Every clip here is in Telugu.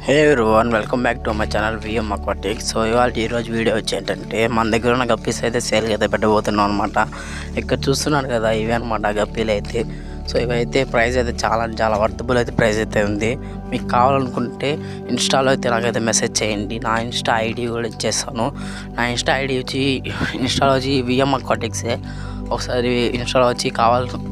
Hey everyone, welcome back to my channel VM aquatics. So ఈరోజు వీడియో వచ్చి ఏంటంటే మన దగ్గర ఉన్న గప్పీస్ అయితే సేల్కి అయితే పెట్టబోతున్నాం అనమాట. ఇక్కడ చూస్తున్నారు కదా, ఇవి అనమాట గప్పీలు అయితే. సో ఇవైతే ప్రైస్ అయితే చాలా వర్తబుల్ అయితే ప్రైస్ అయితే ఉంది. మీకు కావాలనుకుంటే ఇన్స్టాలో అయితే నాకైతే మెసేజ్ చేయండి. నా ఇన్స్టా ఐడి కూడా ఇచ్చేస్తాను. నా ఇన్స్టా ఐడి ఇన్స్టాలో వచ్చి విఎం అక్వాటిక్సే. ఒకసారి ఇన్స్టాలో వచ్చి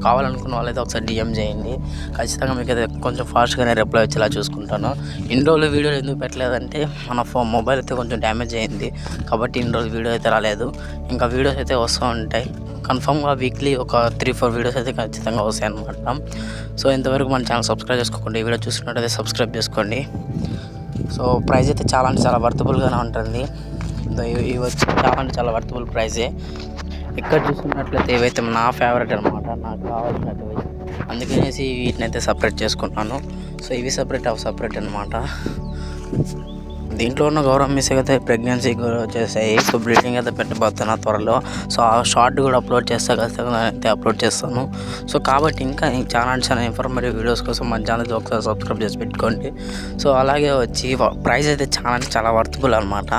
కావాలనుకున్న వాళ్ళైతే ఒకసారి డిఎం చేయండి. ఖచ్చితంగా మీకు అయితే కొంచెం ఫాస్ట్గానే రిప్లై వచ్చేలా చూసుకుంటాను. ఇన్ని రోజులు వీడియోలు ఎందుకు పెట్టలేదంటే మన మొబైల్ అయితే కొంచెం డ్యామేజ్ అయింది కాబట్టి ఇన్ని రోజులు వీడియో అయితే రాలేదు. ఇంకా వీడియోస్ అయితే వస్తూ ఉంటాయి. కన్ఫామ్గా వీక్లీ ఒక 3-4 వీడియోస్ అయితే ఖచ్చితంగా వస్తాయి అనమాట. సో ఇంతవరకు మన ఛానల్ సబ్స్క్రైబ్ చేసుకోండి. ఈ వీడియో చూసినట్టయితే సబ్స్క్రైబ్ చేసుకోండి. సో ప్రైస్ అయితే చాలా వర్తబుల్గానే ఉంటుంది. ఇవి వచ్చి చాలా వర్తబుల్ ప్రైజే. ఇక్కడ చూసుకున్నట్లయితే ఇవైతే నా ఫేవరెట్ అనమాట, నాకు కావాల్సినవి. అందుకనేసి వీటిని అయితే సపరేట్ చేసుకున్నాను. సో ఇవి సపరేట్ అవి సపరేట్ అనమాట. దీంట్లో ఉన్న గౌరవం మిస్ అయితే ప్రెగ్నెన్సీ కూడా వచ్చేసాయి. సో బ్రీడింగ్ అయితే పెట్టబోతున్నా త్వరలో. సో ఆ షార్ట్ కూడా అప్లోడ్ చేస్తా, ఖచ్చితంగా అయితే అప్లోడ్ చేస్తాను. సో కాబట్టి ఇంకా చాలా ఇన్ఫర్మేటివ్ వీడియోస్ కోసం మన ఛానల్ ఒకసారి సబ్స్క్రైబ్ చేసి పెట్టుకోండి. సో అలాగే వచ్చి ప్రైస్ అయితే చాలా వర్తబుల్ అనమాట.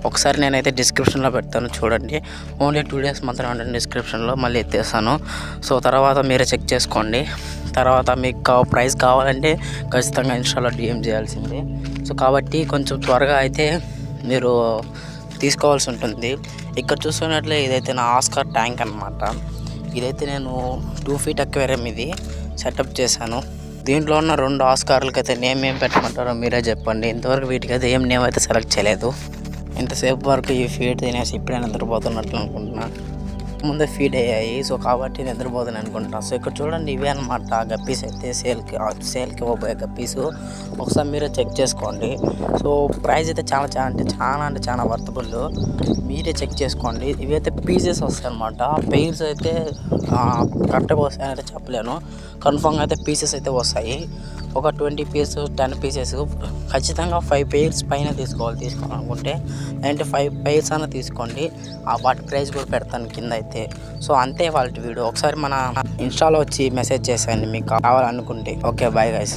ఒకసారి నేనైతే డిస్క్రిప్షన్లో పెడతాను, చూడండి. ఓన్లీ 2 days మాత్రమే ఉంటుంది డిస్క్రిప్షన్లో, మళ్ళీ ఎత్తేస్తాను. సో తర్వాత మీరే చెక్ చేసుకోండి. తర్వాత మీకు ప్రైస్ కావాలంటే ఖచ్చితంగా ఇన్స్టాలో డిఎం చేయాల్సిందే. సో కాబట్టి కొంచెం త్వరగా అయితే మీరు తీసుకోవాల్సి ఉంటుంది. ఇక్కడ చూస్తున్నట్లే ఇదైతే నా ఆస్కార్ ట్యాంక్ అనమాట. ఇదైతే నేను 2 feet అక్వేరియం ఇది సెటప్ చేశాను. దీంట్లో ఉన్న 2 ఆస్కార్లకి అయితే నేమ్ ఏం పెట్టమంటారో మీరే చెప్పండి. ఇంతవరకు వీటికైతే ఏం నేమ్ అయితే సెలెక్ట్ చేయలేదు. ఇంతసేపు వరకు ఈ ఫీడ్ తినేసి ఇప్పుడే నిద్రపోతున్నట్లు అనుకుంటున్నా. ముందే ఫీడ్ అయ్యాయి, సో కాబట్టి నిద్రపోతుంది అనుకుంటున్నాను. సో ఇక్కడ చూడండి, ఇవే అనమాట గప్పీస్ అయితే సేల్కి ఇవ్వబోయే గప్పీసు. ఒకసారి మీరే చెక్ చేసుకోండి. సో ప్రైస్ అయితే చాలా వర్తబుల్. మీరే చెక్ చేసుకోండి. ఇవైతే పీసెస్ వస్తాయి అనమాట. పెయిర్స్ అయితే కరెక్ట్గా వస్తాయని అయితే చెప్పలేను. కన్ఫామ్గా అయితే పీసెస్ అయితే వస్తాయి. ఒక 20 pieces 10 pieces ఖచ్చితంగా 5 pairs పైన తీసుకోవాలనుకుంటే అంటే 5 pairs అన్న తీసుకోండి. వాటి ప్రైస్ కూడా పెడతాను కింద అయితే. సో అంతే వాళ్ళ వీడియో. ఒకసారి మన ఇన్స్టాలో వచ్చి మెసేజ్ చేసేయండి మీకు కావాలనుకుంటే. Okay, bye guys.